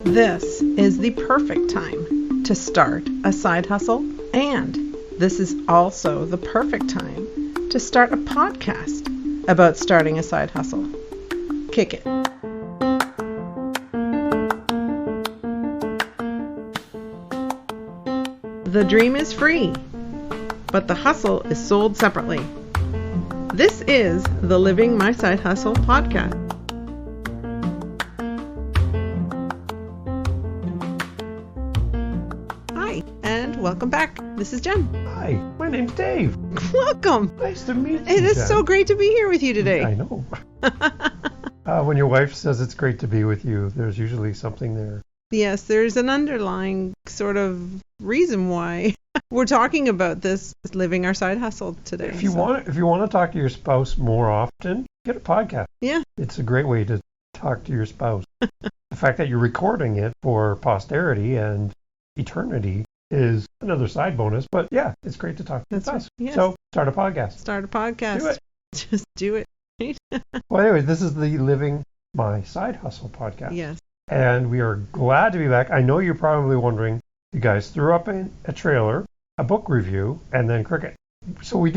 This is the perfect time to start a side hustle, and this is also the perfect time to start a podcast about starting a side hustle. Kick it. The dream is free, but the hustle is sold separately. This is the Living My Side Hustle podcast. Hi, and welcome back. This is Jen. Hi, my name's Dave. Welcome. Nice to meet you. It is Jen. so great to be here with you today. I know. When your wife says it's great to be with you, there's usually something there. Yes, there's an underlying sort of reason why we're talking about this living our side hustle today. If you want to talk to your spouse more often, get a podcast. Yeah. It's a great way to talk to your spouse. The fact that you're recording it for posterity and eternity is another side bonus, but yeah, it's great to talk to us. Yes. So start a podcast. Start a podcast. Do it. Just do it. Well, anyway, this is the Living My Side Hustle podcast. Yes. And we are glad to be back. I know you're probably wondering, you guys threw up in a trailer, a book review, and then cricket. So we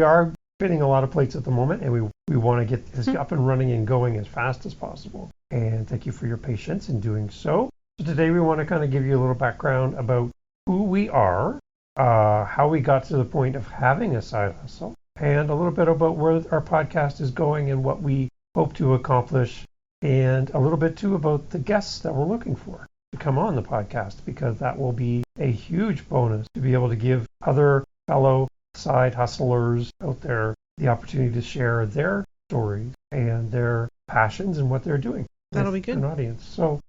are spinning a lot of plates at the moment, and we want to get this up and running and going as fast as possible. And thank you for your patience in doing so. So today we want to kind of give you a little background about who we are, how we got to the point of having a side hustle, and a little bit about where our podcast is going and what we hope to accomplish, and a little bit too about the guests that we're looking for to come on the podcast, because that will be a huge bonus to be able to give other fellow side hustlers out there the opportunity to share their stories and their passions and what they're doing. That'll be good. An audience. So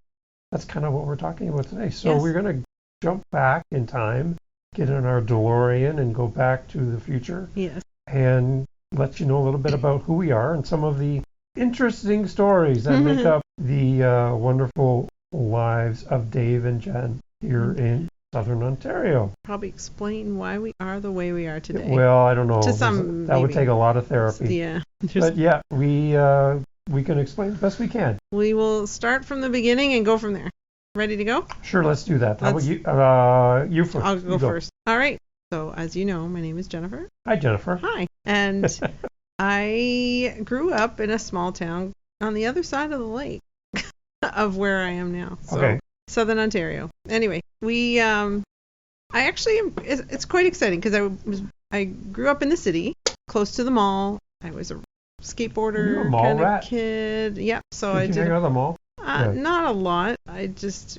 that's kind of what we're talking about today. So Yes. We're going to jump back in time, get in our DeLorean and go back to the future. Yes. And let you know a little bit about who we are and some of the interesting stories that make up the wonderful lives of Dave and Jen here in Southern Ontario. Probably explain why we are the way we are today. Well, I don't know. To some, that would maybe. take a lot of therapy. Yeah. But yeah, we can explain the best we can. We will start from the beginning and go from there. Ready to go? Sure, let's do that. How about you? You first. I'll go first. All right. So as you know, my name is Jennifer. Hi, Jennifer. Hi. And I grew up in a small town on the other side of the lake of where I am now. So Okay. Southern Ontario. Anyway, it's quite exciting because I grew up in the city, close to the mall. I was a skateboarder You're a mall kind rat? of kid. Yep. So Did you hang out at the mall? Right. Not a lot.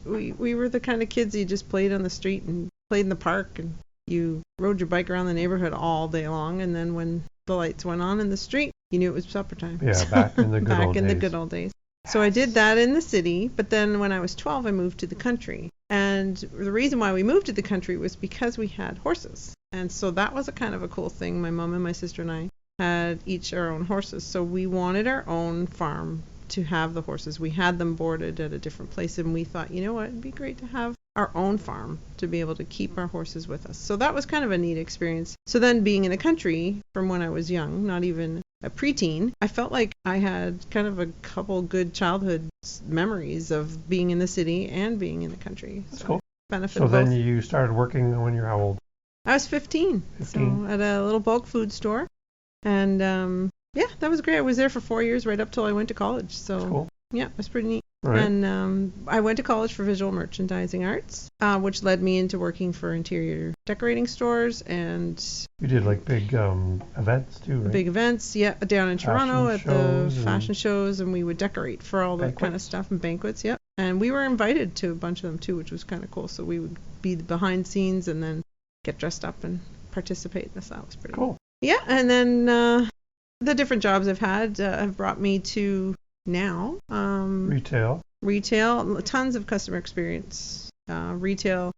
We were the kind of kids you just played on the street and played in the park, and you rode your bike around the neighborhood all day long, and then when the lights went on in the street, you knew it was supper time. Yeah, back in the good old days. The good old days. So I did that in the city, but then when I was 12, I moved to the country. And the reason why we moved to the country was because we had horses. And so that was a kind of a cool thing. My mom and my sister and I had each our own horses. So we wanted our own farm to have the horses. We had them boarded at a different place, and we thought, you know what, it'd be great to have our own farm to be able to keep our horses with us. So that was kind of a neat experience. So then being in the country from when I was young, not even a preteen, I felt like I had kind of a couple good childhood memories of being in the city and being in the country. That's cool. Benefit So both. then you started working when you're how old? I was 15. 15. So at a little bulk food store. And yeah, that was great. I was there for 4 years right up till I went to college. So That's cool. yeah, it was pretty neat. Right. And I went to college for visual merchandising arts, which led me into working for interior decorating stores and You did like big events too, right? big events, yeah, down in Toronto at the fashion shows, and we would decorate for all that kind of stuff and banquets, yep. And we were invited to a bunch of them too, which was kind of cool. So we would be the behind scenes and then get dressed up and participate. That was pretty cool. Yeah, and then the different jobs I've had have brought me to now. Retail, tons of customer experience. Retail,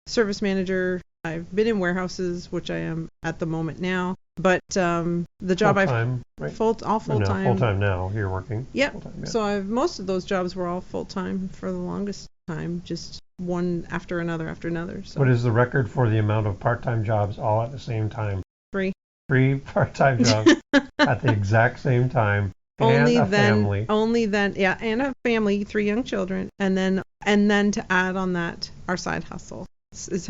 service manager. I've been in warehouses, which I am at the moment now. But the job full-time, right? All full time. Full-time now, you're working. Yep. Full-time, yeah. So most of those jobs were all full-time for the longest time, just one after another after another. So. What is the record for the amount of part-time jobs all at the same time? 3. 3 part-time jobs at the exact same time Only and a then, family. only then, yeah, and a family, 3 young children, and then to add on that, our side hustle is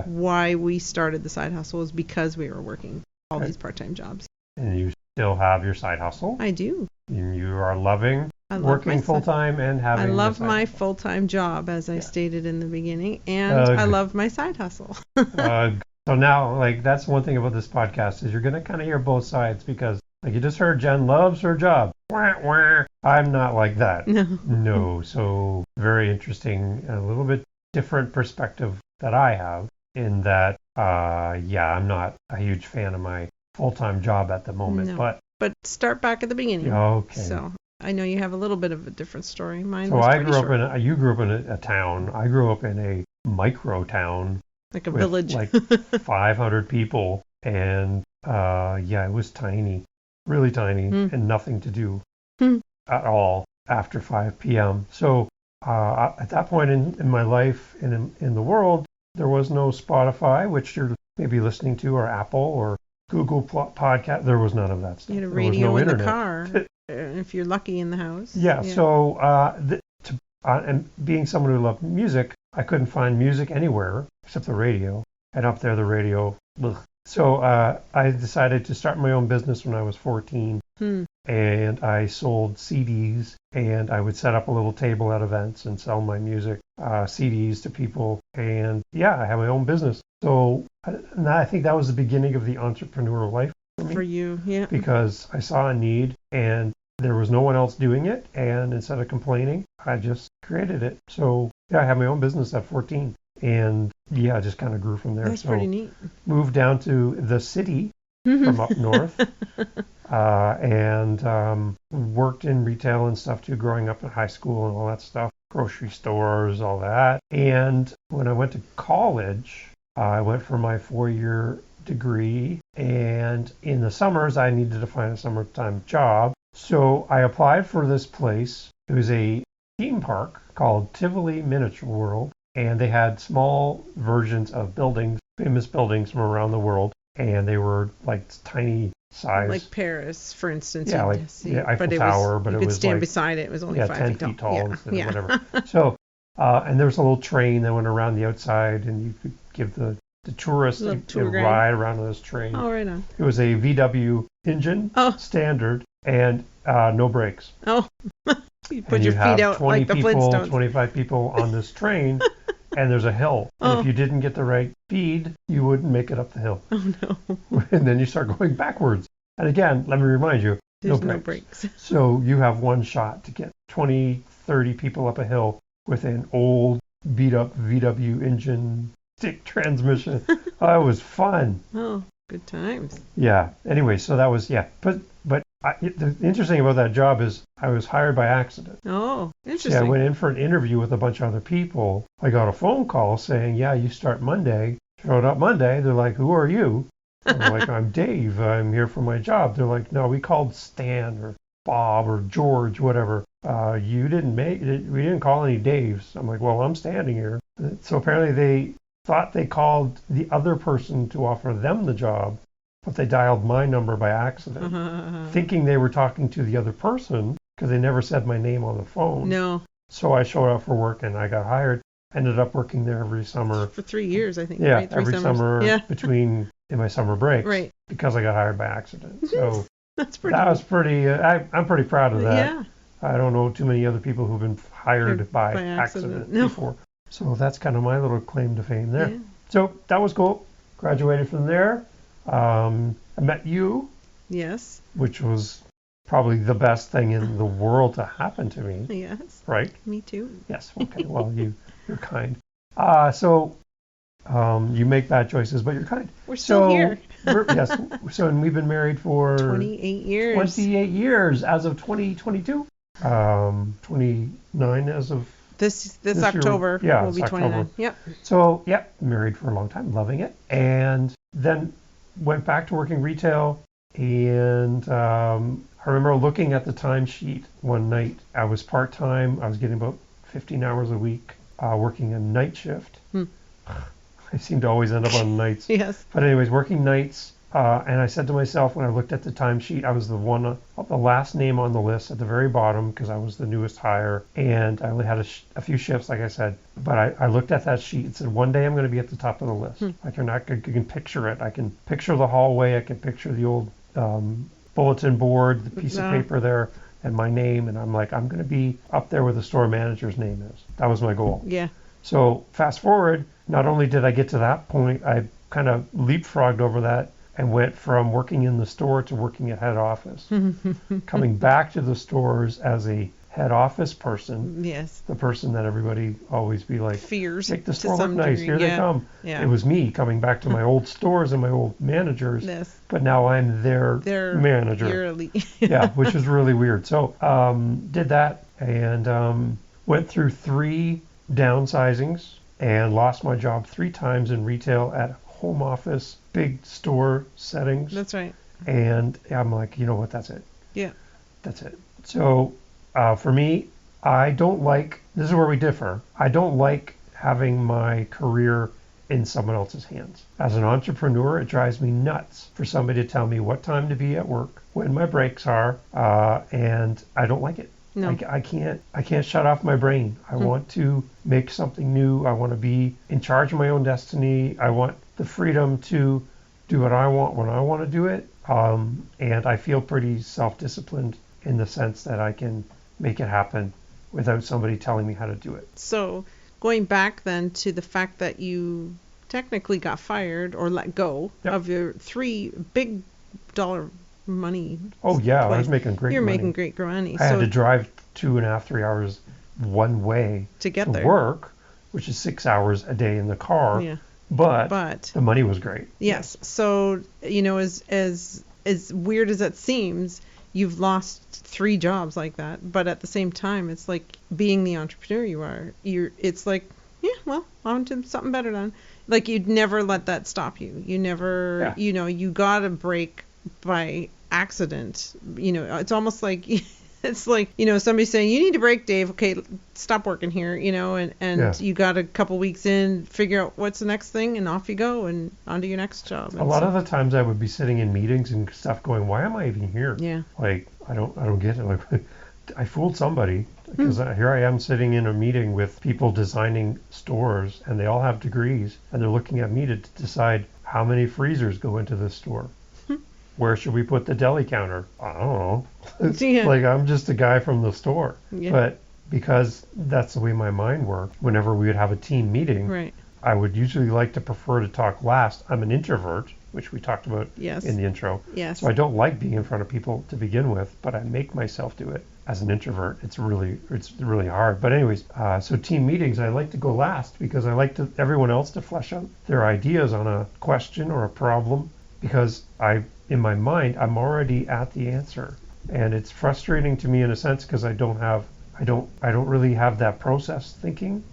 why we started the side hustle, is because we were working all these part-time jobs. And you still have your side hustle. I do. And you are loving working full-time and having. I love my full-time job, as I stated in the beginning, and I love my side hustle. So now, like, that's one thing about this podcast is you're going to kind of hear both sides, because, like you just heard, Jen loves her job. Wah, wah. I'm not like that. No. So very interesting, a little bit different perspective that I have in that, I'm not a huge fan of my full-time job at the moment. No. But start back at the beginning. Okay. So I know you have a little bit of a different story. Mine so was I grew up you grew up in a town. I grew up in a micro town. Like a village. Like 500 people. And it was tiny, really tiny, and nothing to do at all after 5 p.m. So at that point in my life and in the world, there was no Spotify, which you're maybe listening to, or Apple or Google Podcast. There was none of that stuff. You had a radio in the car, if you're lucky, in the house. Yeah. So and being someone who loved music, I couldn't find music anywhere except the radio. And up there, the radio. Ugh. So I decided to start my own business when I was 14. And I sold CDs, and I would set up a little table at events and sell my music CDs to people. And I have my own business. So I think that was the beginning of the entrepreneurial life for me. For you, yeah. Because I saw a need, and there was no one else doing it. And instead of complaining, I just created it. So I have my own business at 14. And I just kind of grew from there. That's pretty neat. Moved down to the city from up north. And worked in retail and stuff too, growing up in high school and all that stuff, grocery stores, all that. And when I went to college, I went for my 4-year degree, and in the summers I needed to find a summertime job. So I applied for this place. It was a theme park called Tivoli Miniature World, and they had small versions of buildings, famous buildings from around the world, and they were like tiny size. Like Paris, for instance. Yeah, like Eiffel Tower, but it was, you could stand beside it. It was only 5 10 feet tall. Instead of whatever. So, and there was a little train that went around the outside, and you could give the tourists a ride around on this train. Oh, right on. It was a VW engine, standard, and no brakes. Oh, you put your feet out like the Flintstones. 25 people on this train, and there's a hill. And if you didn't get the right speed, you wouldn't make it up the hill. Oh, no. And then you start going backwards. And again, let me remind you, there's no brakes. So you have one shot to get 20, 30 people up a hill with an old, beat-up VW engine, stick transmission. It was fun. Oh, good times. Yeah. Anyway, so that was, But the interesting about that job is I was hired by accident. Oh, interesting. I went in for an interview with a bunch of other people. I got a phone call saying, you start Monday. Showed up Monday. They're like, who are you? I'm like, I'm Dave. I'm here for my job. They're like, no, we called Stan or Bob or George, whatever. You didn't make it. We didn't call any Daves. I'm like, well, I'm standing here. So apparently they thought they called the other person to offer them the job, but they dialed my number by accident, thinking they were talking to the other person because they never said my name on the phone. No. So I showed up for work and I got hired. Ended up working there every summer. For 3 years, I think. Yeah, right? every summer in my summer breaks. Right. Because I got hired by accident. So that was pretty. I'm pretty proud of that. Yeah. I don't know too many other people who've been hired by accident before. So that's kind of my little claim to fame there. Yeah. So that was cool. Graduated from there. I met you. Yes. Which was probably the best thing in the world to happen to me. Yes. Right? Me too. Yes. Okay. Well, you're kind. So you make bad choices, but you're kind. We're still here. Yes. So, and we've been married for 28 years. 28 years as of 2022. 29 as of this October. Yeah, will be 29. Yep. So, married for a long time, loving it, and then went back to working retail. And I remember looking at the timesheet one night. I was part-time. I was getting about 15 hours a week, working a night shift. I seem to always end up on nights. Yes. But anyways, working nights And I said to myself when I looked at the timesheet, I was the last name on the list at the very bottom because I was the newest hire, and I only had a few shifts, like I said. But I looked at that sheet and said, one day I'm going to be at the top of the list. I can picture it. I can picture the hallway. I can picture the old bulletin board, the piece of paper there, and my name. And I'm like, I'm going to be up there where the store manager's name is. That was my goal. Yeah. So fast forward, not only did I get to that point, I kind of leapfrogged over that and went from working in the store to working at head office. Coming back to the stores as a head office person, yes, the person that everybody always be like, fears, make the store look nice, here they come. Yeah. It was me coming back to my old stores and my old managers, yes. But now I'm their manager. Yeah, which was really weird. So did that and went through 3 downsizings and lost my job 3 times in retail at home office, big store settings. That's right. And I'm like, you know what, that's it. Yeah. That's it. So for me, I don't like, this is where we differ, I don't like having my career in someone else's hands. As an entrepreneur, it drives me nuts for somebody to tell me what time to be at work, when my breaks are, and I don't like it. No. I can't shut off my brain. I want to make something new. I want to be in charge of my own destiny. I want the freedom to do what I want when I want to do it. And I feel pretty self-disciplined in the sense that I can make it happen without somebody telling me how to do it. So going back then to the fact that you technically got fired or let go of your 3 big dollar money. Oh yeah, I was making great money. You're making great money. I had to drive 2.5, 3 hours one way to get there. Work, which is 6 hours a day in the car. Yeah. But the money was great. Yes. So, as weird as it seems, you've lost 3 jobs like that, but at the same time, it's like being the entrepreneur you are. It's like, yeah, well, on to something better then. Like you'd never let that stop you. You never, you got a break by accident. It's almost like it's like, somebody saying, you need a break, Dave. Okay, stop working here, and you got a couple weeks in, figure out what's the next thing, and off you go, and on to your next job. A lot of the times I would be sitting in meetings and stuff going, why am I even here? Yeah. Like, I don't get it. Like, I fooled somebody because here I am sitting in a meeting with people designing stores, and they all have degrees, and they're looking at me to decide how many freezers go into this store. Where should we put the deli counter? I don't know. Yeah. Like, I'm just a guy from the store. Yeah. But because that's the way my mind worked, whenever we would have a team meeting, right. I would usually like to prefer to talk last. I'm an introvert, which we talked about in the intro. Yes. So I don't like being in front of people to begin with, but I make myself do it. As an introvert, it's really hard. But anyways, so team meetings, I like to go last because I like everyone else to flesh out their ideas on a question or a problem, because in my mind, I'm already at the answer. And it's frustrating to me in a sense because I don't really have that process thinking.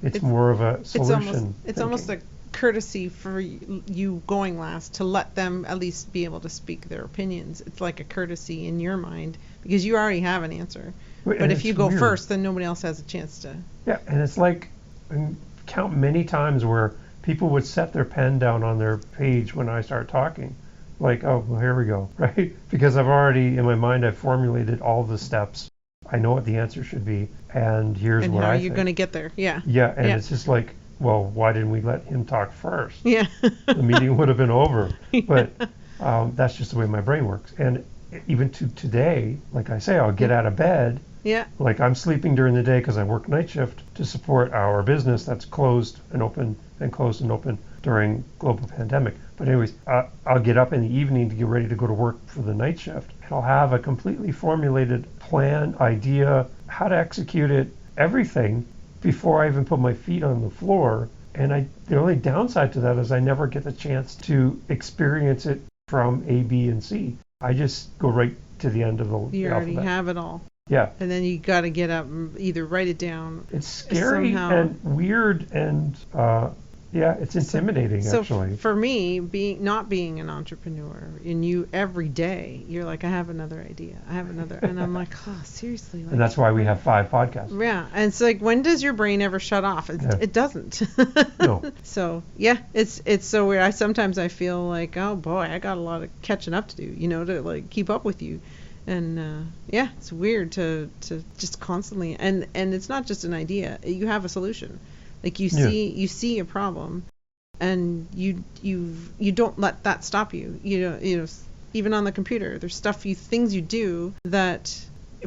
It's more of a solution. It's almost a courtesy for you going last to let them at least be able to speak their opinions. It's like a courtesy in your mind because you already have an answer. But if you go first, then nobody else has a chance to. Yeah, and it's like, I count many times where people would set their pen down on their page when I start talking. Like, oh, well, here we go, right? Because I've already, in my mind, I've formulated all the steps. I know what the answer should be, and here's what I think. And how you're going to get there, yeah. Yeah, and it's just like, well, why didn't we let him talk first? Yeah. The meeting would have been over. But that's just the way my brain works. And even to today, like I say, I'll get out of bed. Yeah. Like I'm sleeping during the day because I work night shift to support our business that's closed and open and closed and open during global pandemic. But anyways, I'll get up in the evening to get ready to go to work for the night shift. And I'll have a completely formulated plan, idea, how to execute it, everything before I even put my feet on the floor. And the only downside to that is I never get the chance to experience it from A, B, and C. I just go right to the end of the You alphabet. already have it all. Yeah. And then you got to get up and either write it down. It's scary somehow. and weird and Yeah, it's intimidating, So actually. for me, not being an entrepreneur, and you every day, you're like, I have another idea, I have another, and I'm like, oh, seriously. Like, And that's why we have 5 podcasts. yeah, and it's like, when does your brain ever shut off? It doesn't. No. So yeah, it's so weird. Sometimes I feel like, oh boy, I got a lot of catching up to do, to like keep up with you. And yeah, it's weird to just constantly, and it's not just an idea. You have a solution. Like you see a problem, and you don't let that stop you. Even on the computer, there's things you do that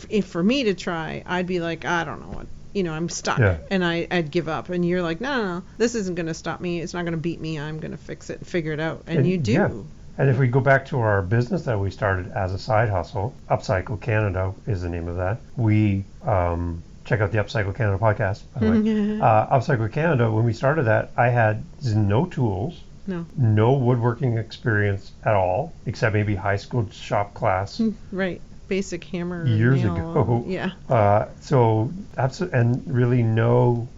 if for me to try, I'd be like, I don't know what. I'm stuck, and I'd give up. And you're like, no, this isn't going to stop me. It's not going to beat me. I'm going to fix it and figure it out. And you do. Yeah. And if we go back to our business that we started as a side hustle, Upcycle Canada is the name of that. We check out the Upcycle Canada podcast, by the way. Upcycle Canada, when we started that, I had no tools, no woodworking experience at all, except maybe high school shop class. Right. Basic hammer. Years nail, ago. Yeah. So and really nobody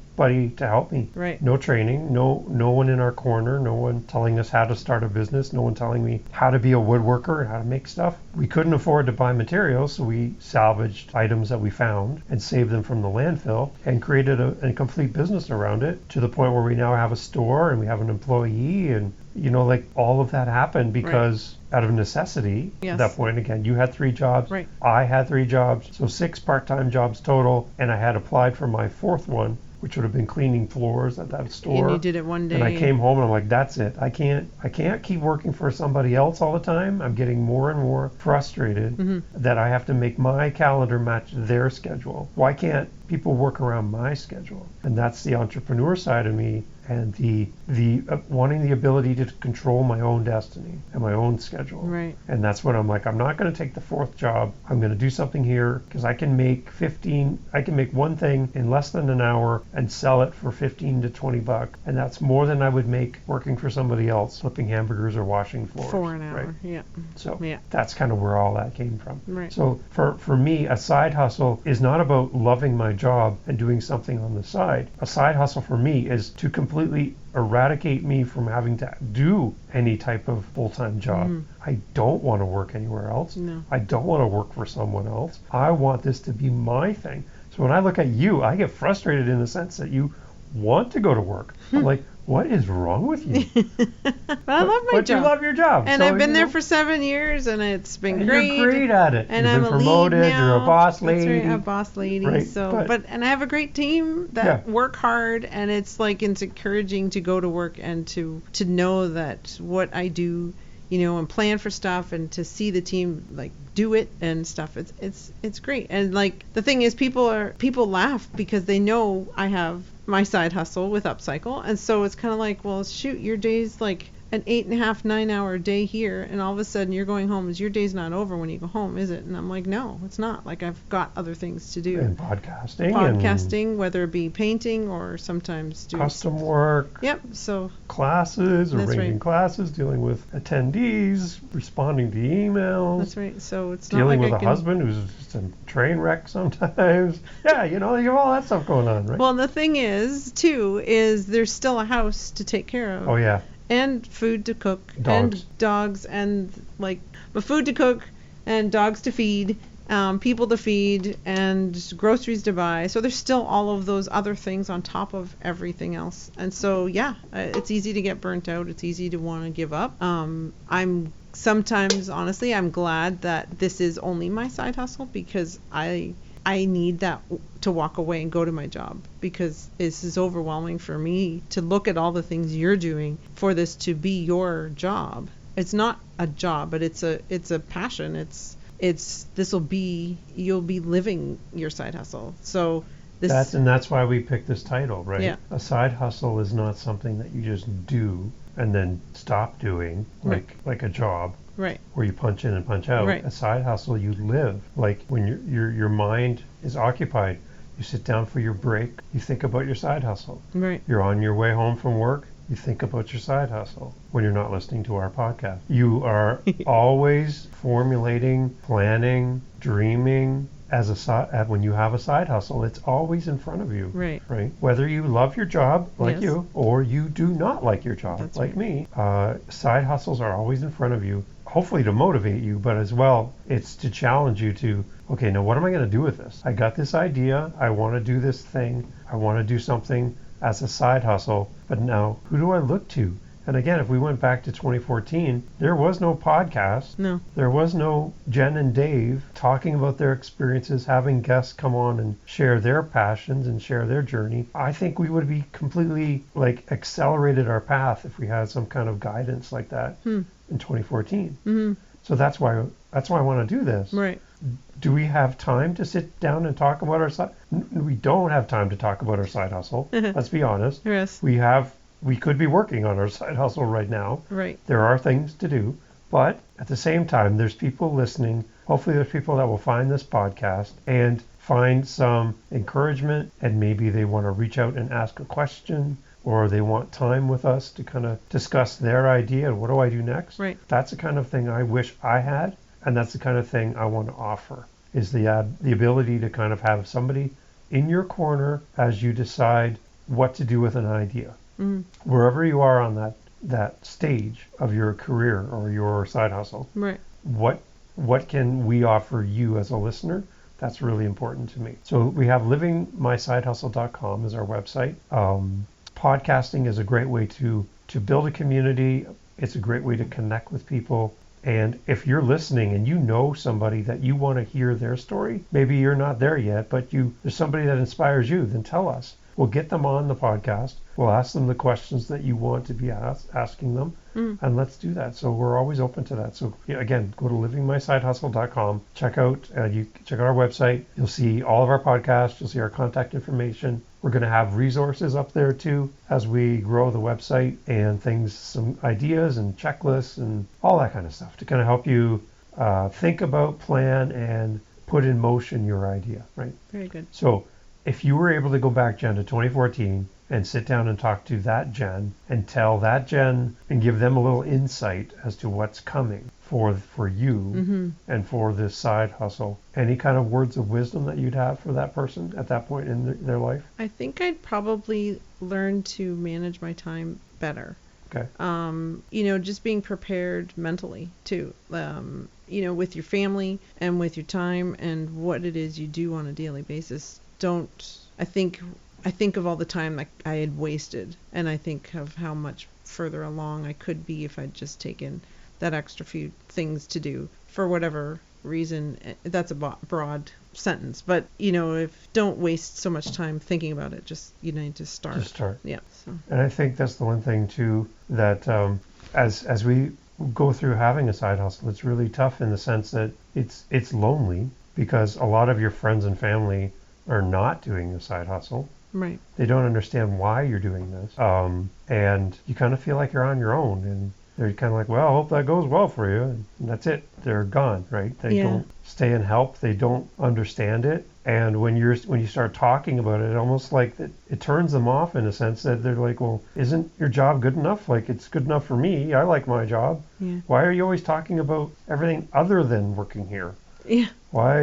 to help me. Right. No training, no one in our corner, no one telling us how to start a business, no one telling me how to be a woodworker and how to make stuff. We couldn't afford to buy materials, so we salvaged items that we found and saved them from the landfill and created a complete business around it, to the point where we now have a store and we have an employee, and like all of that happened because out of necessity. Yes. At that point, again, you had 3 jobs. Right. I had 3 jobs, so 6 part-time jobs total, and I had applied for my 4th one, which would have been cleaning floors at that store. And you did it one day. And I came home and I'm like, that's it. I can't keep working for somebody else all the time. I'm getting more and more frustrated that I have to make my calendar match their schedule. Why can't people work around my schedule? And that's the entrepreneur side of me, and the wanting the ability to control my own destiny and my own schedule. Right. And that's when I'm like, I'm not going to take the 4th job. I'm going to do something here, because I can make one thing in less than an hour and sell it for $15 to $20, and that's more than I would make working for somebody else flipping hamburgers or washing floors. For an hour. Right? Yeah. So that's kind of where all that came from. Right. So for me, a side hustle is not about loving my job and doing something on the side. A side hustle for me is to completely eradicate me from having to do any type of full-time job. I don't want to work anywhere else. No. I don't want to work for someone else. I want this to be my thing. So when I look at you, I get frustrated in the sense that you want to go to work. I'm like, what is wrong with you? But I love my but job. you love your job. And so, I've been there for 7 years, and it's been and great. You're great at it. And You've I'm been a promoted. lead now. You're a boss lady. That's right, a boss lady. Right, So, and I have a great team that work hard, and it's like it's encouraging to go to work and to know that what I do, and plan for stuff, and to see the team like do it and stuff. It's great. And like the thing is, people laugh because they know I have my side hustle with Upcycle, and so it's kind of like, well, shoot, your day's like an 8.5, 9-hour day here, and all of a sudden you're going home. Your day's not over when you go home, is it? And I'm like, no, it's not. Like, I've got other things to do. And podcasting, whether it be painting or sometimes doing custom work. Yep. So classes, arranging classes, dealing with attendees, responding to emails. That's right. So it's dealing not like with a husband who's just a train wreck sometimes. Yeah, you have all that stuff going on, right? Well, the thing is, too, is there's still a house to take care of. Oh yeah. And food to cook, and dogs, and food to cook, and dogs to feed, people to feed, and groceries to buy. So there's still all of those other things on top of everything else. And so, it's easy to get burnt out. It's easy to want to give up. I'm sometimes, honestly, I'm glad that this is only my side hustle, because I need that to walk away and go to my job, because this is overwhelming for me to look at all the things you're doing for this to be your job. It's not a job, but it's a passion. You'll be living your side hustle. So that's why we picked this title, right? Yeah. A side hustle is not something that you just do and then stop doing, like a job. Right. Where you punch in and punch out. Right. A side hustle, you live. Like when your mind is occupied, you sit down for your break, you think about your side hustle. Right. You're on your way home from work, you think about your side hustle when you're not listening to our podcast. You are always formulating, planning, dreaming, when you have a side hustle, it's always in front of you. Right. Right. Whether you love your job like Yes. you, or you do not like your job That's like right. me, side hustles are always in front of you. Hopefully to motivate you, but as well, it's to challenge you to, okay, now what am I going to do with this? I got this idea. I want to do this thing. I want to do something as a side hustle. But now, who do I look to? And again, if we went back to 2014, there was no podcast. No. There was no Jen and Dave talking about their experiences, having guests come on and share their passions and share their journey. I think we would be completely accelerated our path if we had some kind of guidance like that in 2014. Mm-hmm. So that's why I want to do this. Right. Do we have time to sit down and talk about our side? We don't have time to talk about our side hustle. Let's be honest. Yes. We could be working on our side hustle right now. Right. There are things to do, but at the same time, there's people listening. Hopefully there's people that will find this podcast and find some encouragement, and maybe they want to reach out and ask a question, or they want time with us to kind of discuss their idea. What do I do next? Right. That's the kind of thing I wish I had, and that's the kind of thing I want to offer, is the ability to kind of have somebody in your corner as you decide what to do with an idea. Mm-hmm. Wherever you are on that stage of your career or your side hustle, Right. What can we offer you as a listener? That's really important to me. So we have livingmysidehustle.com as our website. Podcasting is a great way to build a community. It's a great way to connect with people. And if you're listening and you know somebody that you want to hear their story, maybe you're not there yet, but there's somebody that inspires you, then tell us. We'll get them on the podcast. We'll ask them the questions that you want to be asking them, and let's do that. So we're always open to that. So again, go to livingmysidehustle.com. Check out our website. You'll see all of our podcasts. You'll see our contact information. We're going to have resources up there too as we grow the website, and things, some ideas and checklists and all that kind of stuff to kind of help you think about, plan, and put in motion your idea. Right. Very good. So if you were able to go back, Jen, to 2014 and sit down and talk to that Jen and tell that Jen and give them a little insight as to what's coming for you and for this side hustle, any kind of words of wisdom that you'd have for that person at that point in their life? I think I'd probably learn to manage my time better. Okay. Just being prepared mentally too, with your family and with your time and what it is you do on a daily basis. I think of all the time that I had wasted, and I think of how much further along I could be if I'd just taken that extra few things to do for whatever reason. That's a broad sentence, but don't waste so much time thinking about it. Just need to start. Just start. Yeah. So. And I think that's the one thing too, that as we go through having a side hustle, it's really tough in the sense that it's lonely, because a lot of your friends and family are not doing a side hustle. Right. They don't understand why you're doing this. And you kind of feel like you're on your own, and they're kind of like, well, I hope that goes well for you. And that's it. They're gone, right? They don't stay and help. They don't understand it. And when you start talking about it, almost like it turns them off in a sense that they're like, well, isn't your job good enough? Like, it's good enough for me. I like my job. Yeah. Why are you always talking about everything other than working here? Yeah. Why,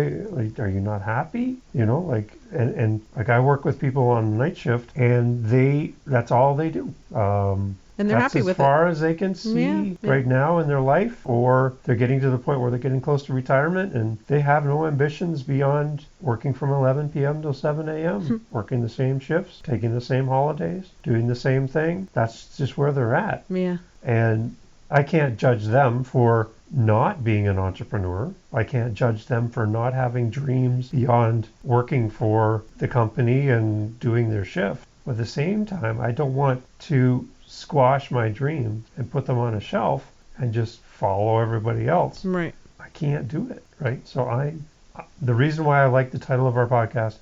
are you not happy? And I work with people on night shift, and that's all they do. And they're happy with it. That's as far as they can see right now in their life, or they're getting to the point where they're getting close to retirement, and they have no ambitions beyond working from 11 p.m. till 7 a.m., working the same shifts, taking the same holidays, doing the same thing. That's just where they're at. Yeah. And I can't judge them for not being an entrepreneur. I can't judge them for not having dreams beyond working for the company and doing their shift. But at the same time, I don't want to squash my dreams and put them on a shelf and just follow everybody else. Right. I can't do it, right? So the reason why I like the title of our podcast,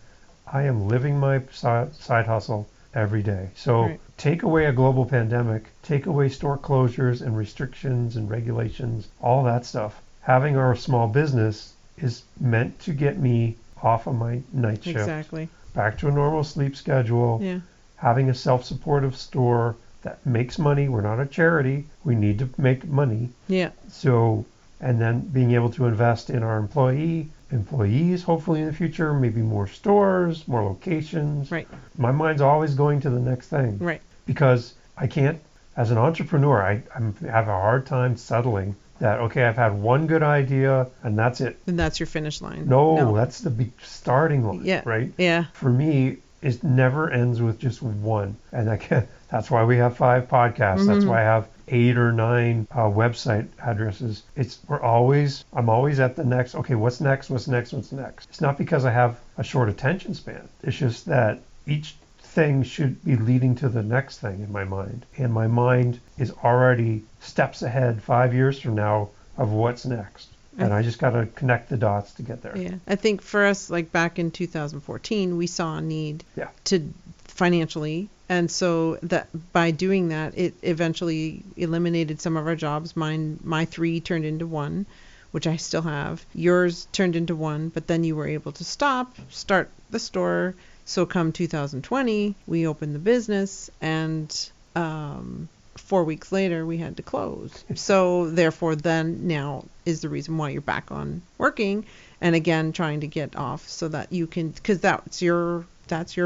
I am living my side hustle every day. So take away a global pandemic, take away store closures and restrictions and regulations, all that stuff. Having our small business is meant to get me off of my night shift. Exactly. Back to a normal sleep schedule. Yeah. Having a self-supportive store that makes money. We're not a charity. We need to make money. Yeah. So, and then being able to invest in our employee employees, hopefully in the future, maybe more stores, more locations. Right. My mind's always going to the next thing. Right. Because I can't, as an entrepreneur, I have a hard time settling that, okay, I've had one good idea and that's it. And that's your finish line. No, that's the big starting line, Yeah. right? Yeah. For me, it never ends with just one. And that's why we have 5 podcasts. That's why I have 8 or 9 website addresses. I'm always at the next, okay, what's next? It's not because I have a short attention span. It's just that each thing should be leading to the next thing in my mind. And my mind is already steps ahead 5 years from now of what's next. And I just got to connect the dots to get there. Yeah. I think for us, like back in 2014, we saw a need to financially. And so that by doing that, it eventually eliminated some of our jobs. My 3 turned into 1, which I still have. Yours turned into 1, but then you were able to start the store. So come 2020, we opened the business, and 4 weeks later we had to close. So therefore then now is the reason why you're back on working, and again trying to get off so that you can, because that's your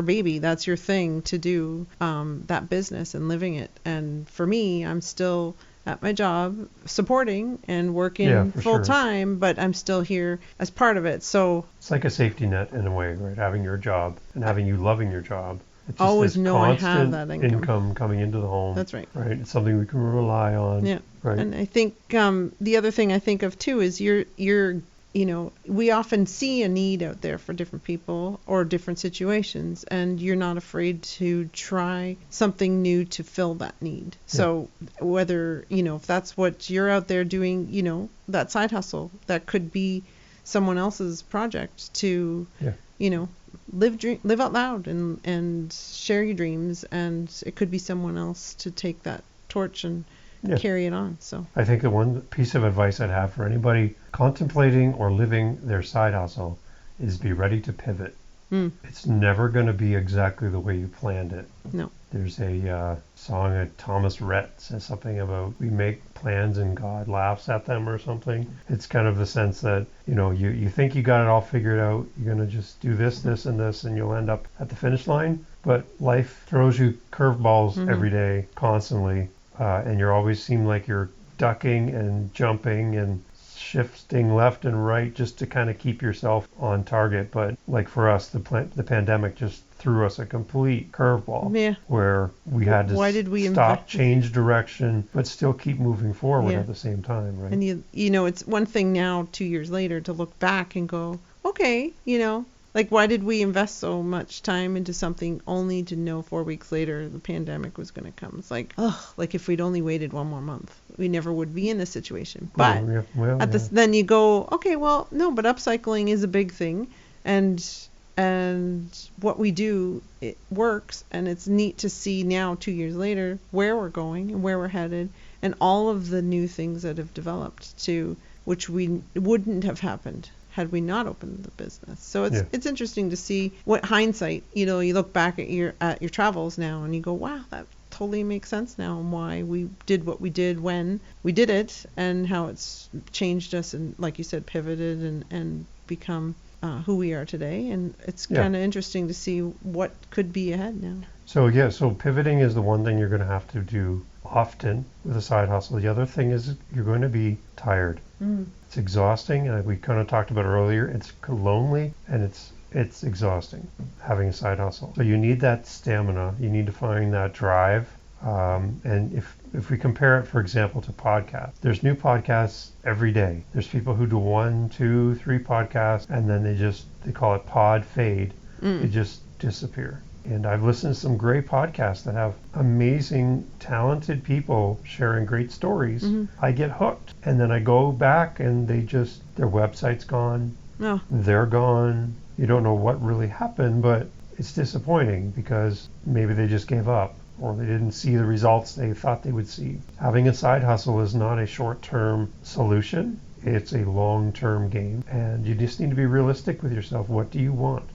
baby, that's your thing to do, that business and living it. And for me, I'm still at my job supporting and working full time, but I'm still here as part of it. So it's like a safety net in a way, right? Having your job and having you loving your job. It's just always this know I constant have that income coming into the home. That's right. Right. It's something we can rely on. Yeah. Right. And I think the other thing I think of too is you're we often see a need out there for different people or different situations, and you're not afraid to try something new to fill that need. So whether, if that's what you're out there doing, that side hustle, that could be someone else's project to, live out loud and share your dreams, and it could be someone else to take that torch and carry it on. So I think the one piece of advice I'd have for anybody contemplating or living their side hustle is be ready to pivot. It's never going to be exactly the way you planned it. No. There's a song that Thomas Rhett says something about we make plans and God laughs at them or something. It's kind of the sense that, you think you got it all figured out. You're going to just do this, and this, and you'll end up at the finish line. But life throws you curveballs every day, constantly. And you always seem like you're ducking and jumping and shifting left and right just to kind of keep yourself on target. But like for us, the pandemic just threw us a complete curveball where we had to stop, change direction, but still keep moving forward at the same time, right? And it's one thing now, 2 years later, to look back and go, okay, like, why did we invest so much time into something only to know 4 weeks later the pandemic was going to come? It's like, like if we'd only waited 1 more month, we never would be in this situation. But then you go, okay, well, no, but upcycling is a big thing, and what we do, it works, and it's neat to see now 2 years later where we're going and where we're headed, and all of the new things that have developed which we wouldn't have happened had we not opened the business. So it's interesting to see what hindsight, you look back at your travels now and you go, wow, that totally makes sense now, and why we did what we did when we did it, and how it's changed us, and like you said, pivoted and become who we are today. And it's kind of interesting to see what could be ahead now. So pivoting is the one thing you're going to have to do often with a side hustle. The other thing is you're going to be tired. It's exhausting, and we kind of talked about earlier. It's lonely, and it's exhausting having a side hustle. So you need that stamina. You need to find that drive. And if we compare it, for example, to podcasts, there's new podcasts every day. There's people who do 1, 2, 3 podcasts, and then they call it pod fade. They just disappear. And I've listened to some great podcasts that have amazing, talented people sharing great stories. I get hooked. And then I go back and their website's gone. They're gone. You don't know what really happened, but it's disappointing because maybe they just gave up or they didn't see the results they thought they would see. Having a side hustle is not a short-term solution. It's a long-term game. And you just need to be realistic with yourself. What do you want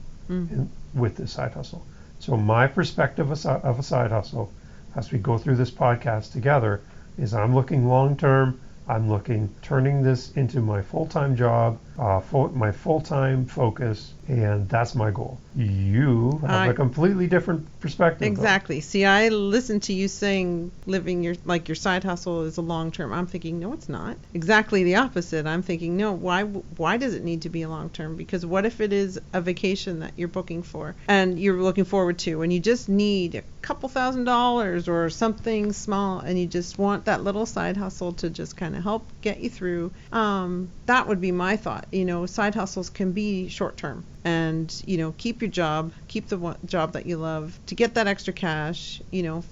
with this side hustle? So my perspective of a side hustle, as we go through this podcast together, is I'm looking long term. I'm looking turning this into my full-time job my full-time focus, and that's my goal. You have a completely different perspective. Exactly. See, I listen to you saying living your side hustle is a long term. I'm thinking, no, it's not. Exactly the opposite. I'm thinking, no, why does it need to be a long term? Because what if it is a vacation that you're booking for and you're looking forward to, and you just need a couple $1,000s or something small, and you just want that little side hustle to just kind of help get you through. That would be my thought. Side hustles can be short term. And, keep your job, keep the job that you love, to get that extra cash,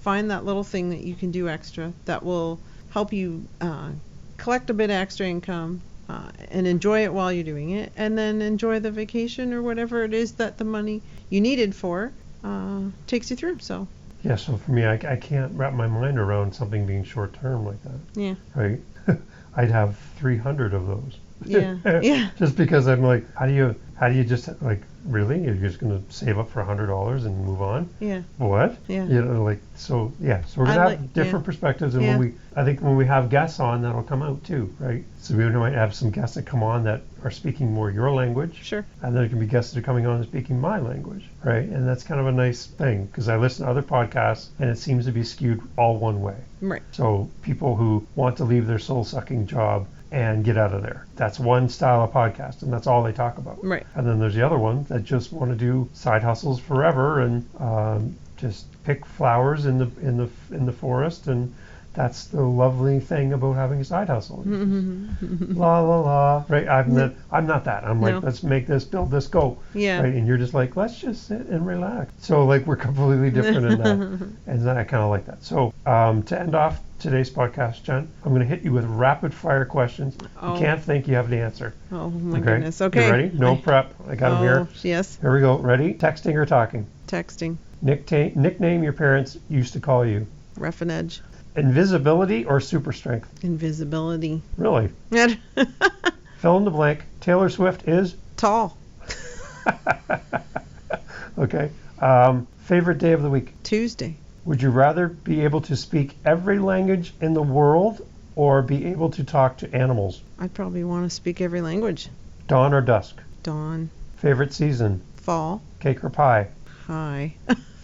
find that little thing that you can do extra that will help you collect a bit of extra income and enjoy it while you're doing it, and then enjoy the vacation or whatever it is that the money you needed for takes you through. So. Yeah, so for me, I can't wrap my mind around something being short term like that. Yeah. Right? I'd have 300 of those. Yeah. Yeah. Just because I'm like, how do you just really? You're just going to save up for $100 and move on? Yeah. What? Yeah. So we're going to have different perspectives, and I think when we have guests on, that'll come out too, right? So we might have some guests that come on that are speaking more your language. Sure. And there can be guests that are coming on and speaking my language, right? And that's kind of a nice thing, because I listen to other podcasts and it seems to be skewed all one way. Right. So people who want to leave their soul-sucking job and get out of there. That's one style of podcast, and that's all they talk about. Right. And then there's the other one that just want to do side hustles forever and just pick flowers in the forest, and that's the lovely thing about having a side hustle. La la la. Right? I'm not that. I'm like, let's make this, build this, go. Yeah. Right? And you're just like, let's just sit and relax. So we're completely different in that, and I kind of like that. So to end off today's podcast, Jen, I'm going to hit you with rapid fire questions. Oh. You can't think, you have the answer. Oh my goodness. Okay. You ready? No prep. I got them here. Yes. Here we go. Ready? Texting or talking? Texting. Nickname your parents used to call you? Rough and edge. Invisibility or super strength? Invisibility. Really? Fill in the blank. Taylor Swift is? Tall. Okay. Favorite day of the week? Tuesday. Would you rather be able to speak every language in the world or be able to talk to animals? I'd probably want to speak every language. Dawn or dusk? Dawn. Favorite season? Fall. Cake or pie? Pie.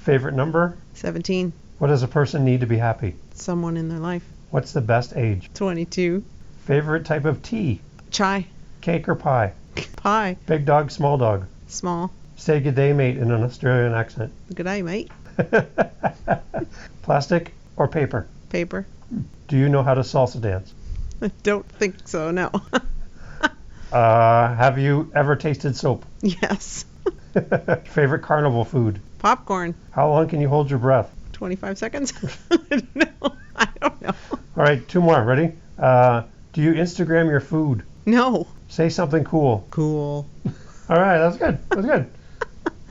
Favorite number? 17. What does a person need to be happy? Someone in their life. What's the best age? 22. Favorite type of tea? Chai. Cake or pie? Pie. Big dog, small dog? Small. Say good day, mate, in an Australian accent. Good day, mate. Plastic or paper? Paper. Do you know how to salsa dance? I don't think so, no. Have you ever tasted soap? Yes. Favorite carnival food? Popcorn. How long can you hold your breath? 25 seconds? I don't know. All right, 2 more. Ready? Do you Instagram your food? No. Say something cool. Cool. All right, that's good. That's good.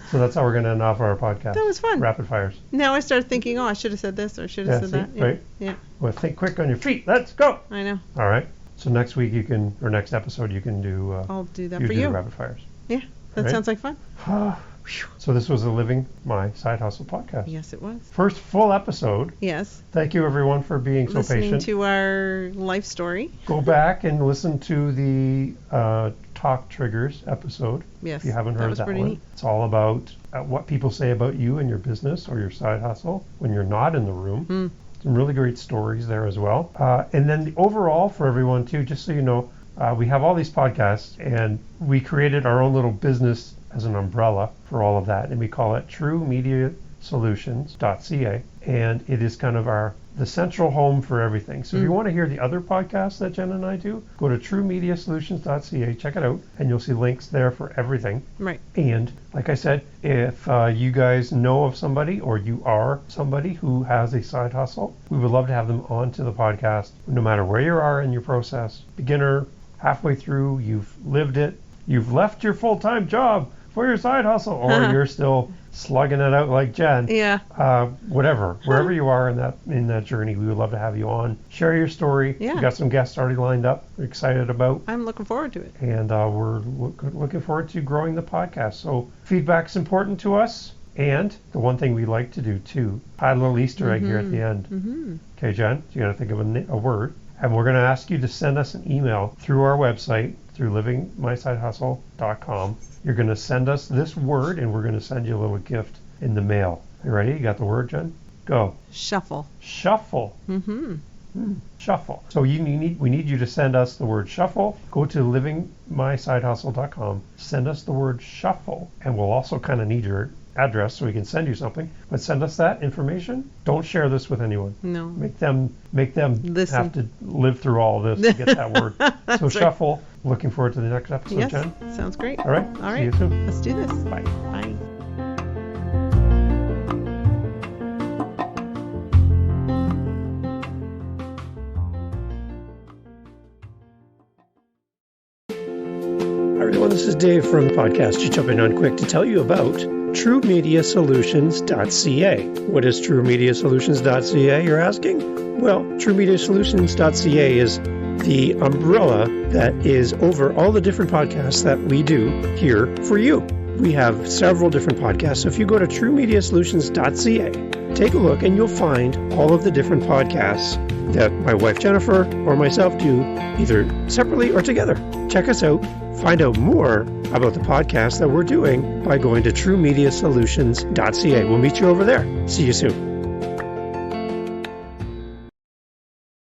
So that's how we're going to end off our podcast. That was fun. Rapid fires. Now I started thinking, I should have said this or should have said that. Yeah. Right? Yeah. Well, think quick on your feet. Let's go. I know. All right. So next week next episode you can do. I'll do that for do you. The rapid fires. Yeah, that sounds like fun. So this was a Living My Side Hustle podcast. Yes, it was. First full episode. Yes. Thank you everyone for being so patient. Listening to our life story. Go back and listen to the Talk Triggers episode. Yes. If you haven't heard that one. Neat. It's all about what people say about you and your business or your side hustle when you're not in the room. Some really great stories there as well. And then the overall for everyone too, just so you know, we have all these podcasts and we created our own little business as an umbrella for all of that, and we call it truemediasolutions.ca, and it is kind of the central home for everything. So if you want to hear the other podcasts that Jen and I do, go to truemediasolutions.ca, check it out, and you'll see links there for everything. Right. And like I said, if you guys know of somebody or you are somebody who has a side hustle, we would love to have them onto the podcast, no matter where you are in your process, beginner, halfway through, you've lived it, you've left your full-time job for your side hustle, or you're still slugging it out like Jen. Yeah. Whatever, wherever you are in that journey, we would love to have you on. Share your story. Yeah. We've got some guests already lined up. We're excited about. I'm looking forward to it. And we're looking forward to growing the podcast. So feedback's important to us. And the one thing we like to do too, add a little Easter egg here at the end. Okay, Jen, you got to think of a word. And we're going to ask you to send us an email through our website through livingmysidehustle.com. You're going to send us this word, and we're going to send you a little gift in the mail. You ready? You got the word, Jen? Go. Shuffle. Shuffle. Mm-hmm. Shuffle. So we need you to send us the word shuffle. Go to livingmysidehustle.com. Send us the word shuffle, and we'll also kind of need your address so we can send you something. But send us that information. Don't share this with anyone. No. Make them Listen. have to live through all of this to get that word. So shuffle. Looking forward to the next episode, Yes, Jen. sounds great. All right. All See right. you soon. Let's do this. Bye. Bye. Hi everyone, this is Dave from the podcast. Just jumping on quick to tell you about TrueMediaSolutions.ca. What is TrueMediaSolutions.ca, you're asking? Well, TrueMediaSolutions.ca is the umbrella that is over all the different podcasts that we do here for you. We have several different podcasts. So if you go to TrueMediaSolutions.ca, take a look and you'll find all of the different podcasts that my wife Jennifer or myself do, either separately or together. Check us out. Find out more about the podcast that we're doing by going to TrueMediaSolutions.ca. We'll meet you over there. See you soon.